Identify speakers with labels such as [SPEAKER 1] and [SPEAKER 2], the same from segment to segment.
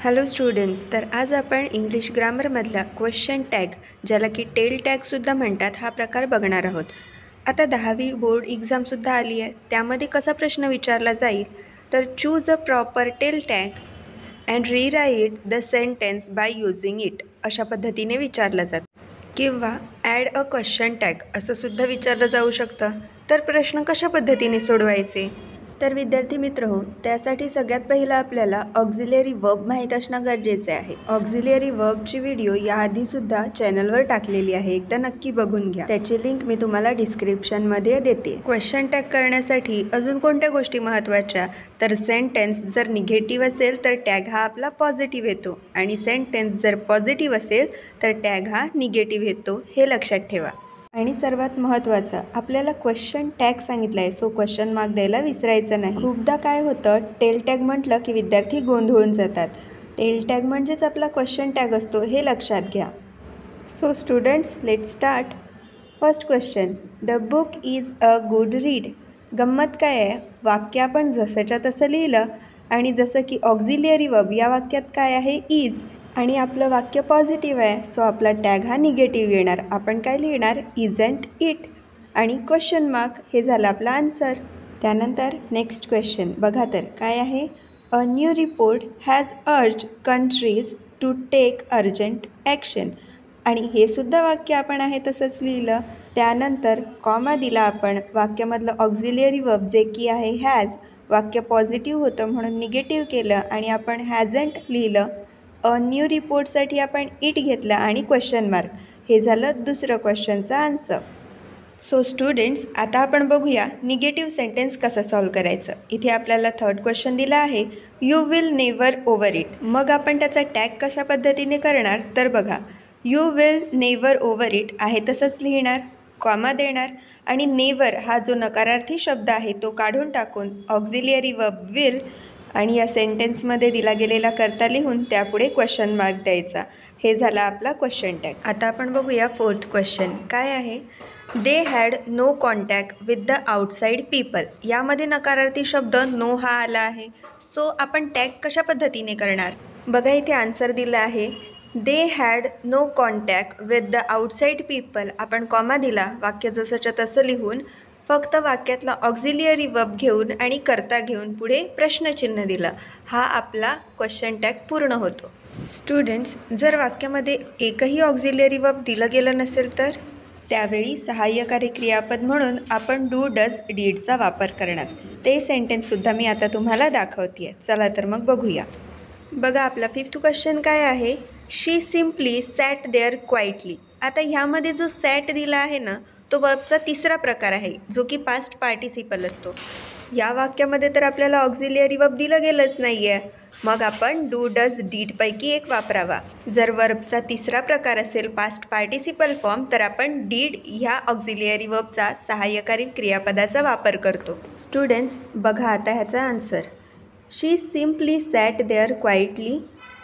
[SPEAKER 1] Hello students, तर आज आपण इंग्लिश ग्रामरमधला क्वेश्चन टॅग, ज्याला की टेल टॅगसुद्धा म्हणतात, हा प्रकार बघणार आहोत. आता 10वी बोर्ड एक्झामसुद्धा आली आहे. त्यामध्ये कसा प्रश्न विचारला जाईल, तर choose a proper tail tag and rewrite the sentence by using it, अशा पद्धतीने विचारलं जातं. किंवा ॲड अ क्वेश्चन टॅग असं सुद्धा विचारलं जाऊ शकतं. तर प्रश्न कशा पद्धतीने सोडवायचे? तर विद्यार्थी मित्र हो, त्यासाठी सगळ्यात पहिलं आपल्याला ऑक्झिलरी वर्ब माहीत असणं गरजेचे आहे. ऑक्झिलरी वर्बची व्हिडिओ याआधीसुद्धा चॅनलवर टाकलेली आहे, एकदा नक्की बघून घ्या. त्याची लिंक मी तुम्हाला डिस्क्रिप्शनमध्ये देते. क्वेश्चन टॅग करण्यासाठी अजून कोणत्या गोष्टी महत्त्वाच्या, तर सेंटेन्स जर निगेटिव्ह असेल तर टॅग हा आपला पॉझिटिव्ह येतो, आणि सेंटेन्स जर पॉझिटिव्ह असेल तर टॅग हा निगेटिव्ह येतो, हे लक्षात ठेवा. आणि सर्वात महत्त्वाचं, आपल्याला क्वेश्चन टॅग सांगितलं आहे, सो क्वेश्चन मार्क द्यायला विसरायचं नाही. खूपदा काय होतं, टेल टॅग म्हटलं की विद्यार्थी गोंधळून जातात. टेल टॅग म्हणजेच आपला क्वेश्चन टॅग असतो, हे लक्षात घ्या. So students, let start. First question, the book is a good read. गंमत काय आहे, वाक्य आपण जसंच्या तसं लिहिलं, आणि जसं की ऑक्झिलियरी वर्ब या वाक्यात काय आहे, इज, आणि आपलं वाक्य पॉझिटिव्ह आहे, सो आपला टॅग हा निगेटिव्ह येणार. आपण काय लिहिणार, इजंट इट, आणि क्वेश्चन मार्क, हे झालं आपला आन्सर. त्यानंतर नेक्स्ट क्वेश्चन बघा, तर काय आहे, a new report has urged countries to take urgent action, आणि हे सुद्धा वाक्य आपण आहे तसंच लिहिलं. त्यानंतर कॉमा दिला आपण, वाक्यामधलं ऑक्झिलियरी वर्ब जे की आहे हॅज, वाक्य पॉझिटिव्ह होतं म्हणून निगेटिव्ह केलं, आणि आपण हॅझंट लिहिलं. अ न्यू रिपोर्टसाठी आपण इट घेतला, आणि क्वेश्चन मार्क, हे झालं दुसरं क्वेश्चनचं आन्सर. सो स्टुडंट्स, आता आपण बघूया निगेटिव्ह सेंटेन्स कसं सॉल्व करायचं. इथे आपल्याला थर्ड क्वेश्चन दिला आहे, you will never over it. मग आपण त्याचा टॅग कशा पद्धतीने करणार, तर बघा, you will never over it आहे तसंच लिहिणार, कॉमा देणार, आणि नेवर हा जो नकारार्थी शब्द आहे तो काढून टाकून ऑक्झिलियरी वर्ब विल आणि या सेंटेन्समध्ये दिला गेलेला कर्ता लिहून त्यापुढे क्वेश्चन मार्क द्यायचा. हे झाला आपला क्वेश्चन टॅग. आता आपण बघूया फोर्थ क्वेश्चन काय आहे, they had no contact with the outside people. यामध्ये नकारार्थी शब्द नो हा आला आहे, सो आपण टॅग कशा पद्धतीने करणार. बघा, इथे आन्सर दिला आहे, they had no contact with the outside people. आपण कॉमा दिला, वाक्य जसंच्या तसं लिहून फक्त वाक्यातला ऑक्झिलियरी वर्ब घेऊन आणि कर्ता घेऊन पुढे प्रश्नचिन्ह दिलं. हा आपला क्वेश्चन टॅग पूर्ण होतो. स्टुडंट्स, जर वाक्यामध्ये एकही ऑक्झिलियरी वर्ब दिलं गेलं नसेल तर त्यावेळी सहाय्यकारी क्रियापद म्हणून आपण डू डज डीडचा वापर करणार. ते सेंटेन्ससुद्धा मी आता तुम्हाला दाखवते आहे. चला तर मग बघूया. बघा, आपला फिफ्थ क्वेश्चन काय आहे, शी सिम्पली सॅट देअर क्वाइटली. आता ह्यामध्ये जो सॅट दिला आहे ना, तो वर्बचा तिसरा प्रकार आहे, जो की पास्ट पार्टिसिपल असतो. या वाक्यामध्ये तर आपल्याला ऑक्झिलियरी वर्ब दिलं गेलंच नाही आहे, मग आपण डू डज डीडपैकी एक वापरावा. जर वर्बचा तिसरा प्रकार असेल पास्ट पार्टिसिपल फॉर्म, तर आपण डीड ह्या ऑक्झिलियरी वर्बचा सहाय्यकारी क्रियापदाचा वापर करतो. स्टुडंट्स, बघा आता ह्याचा answer, she simply sat there quietly,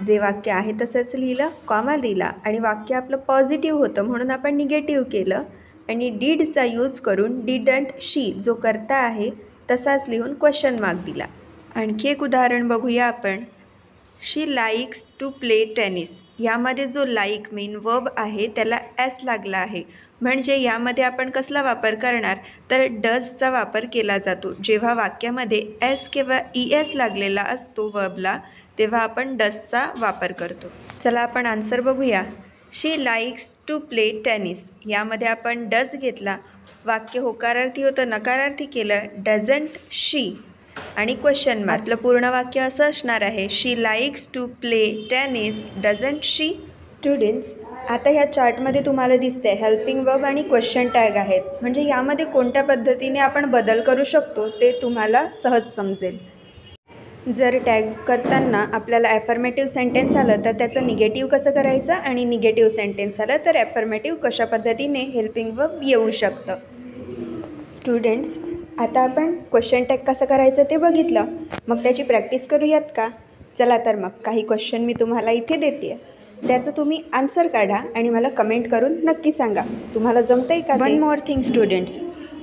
[SPEAKER 1] जे वाक्य आहे तसंच लिहिलं, कॉमा दिला, आणि वाक्य आपलं पॉझिटिव्ह होतं म्हणून आपण निगेटिव्ह केलं, आणि डीडचा यूज करून डिडंट शी जो कर्ता आहे तसाच लिहून क्वेश्चन मार्क दिला. आणखी एक उदाहरण बघूया आपण, शी लाईक्स टू प्ले टेनिस. यामध्ये जो लाईक मेन वर्ब आहे त्याला एस लागला आहे, म्हणजे यामध्ये आपण कसला वापर करणार, तर डजचा वापर केला जातो. जेव्हा वाक्यामध्ये एस किंवा ई एस लागलेला असतो वर्बला, तेव्हा आपण डजचा वापर करतो. चला आपण आन्सर बघूया. शी लाईक्स टू प्ले टेनिस, यामध्ये आपण डज घेतला, वाक्य होकारार्थी होतं नकारार्थी केलं, डझंट शी, आणि क्वेश्चन मार्क. आपलं पूर्ण वाक्य असं असणार आहे, she likes to play tennis, doesn't she. Students, आता ह्या चार्टमध्ये तुम्हाला दिसते हेल्पिंग वर्ब आणि क्वेश्चन टॅग आहेत, म्हणजे यामध्ये कोणत्या पद्धतीने आपण बदल करू शकतो ते तुम्हाला सहज समजेल. जर टॅग करताना आपल्याला ॲफर्मेटिव्ह सेंटेन्स आलं तर त्याचं निगेटिव्ह कसं करायचं, आणि निगेटिव्ह सेंटेन्स आलं तर ॲफर्मेटिव्ह कशा पद्धतीने हेल्पिंग वर्ब येऊ शकतं. स्टुडंट्स, आता आपण क्वेश्चन टॅग कसं करायचं ते बघितलं, मग त्याची प्रॅक्टिस करूयात का. चला तर मग काही क्वेश्चन मी तुम्हाला इथे देते आहे, त्याचं तुम्ही आन्सर काढा आणि मला कमेंट करून नक्की सांगा तुम्हाला जमतंय का. वन मोर थिंग स्टुडंट्स,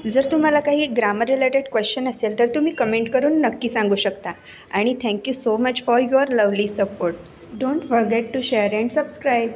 [SPEAKER 1] जर तुम्हाला काही ग्रामर रिलेटेड क्वेश्चन असेल तर तुम्ही कमेंट करून नक्की सांगू शकता. आणि thank you so much for your lovely support. Don't forget to share and subscribe.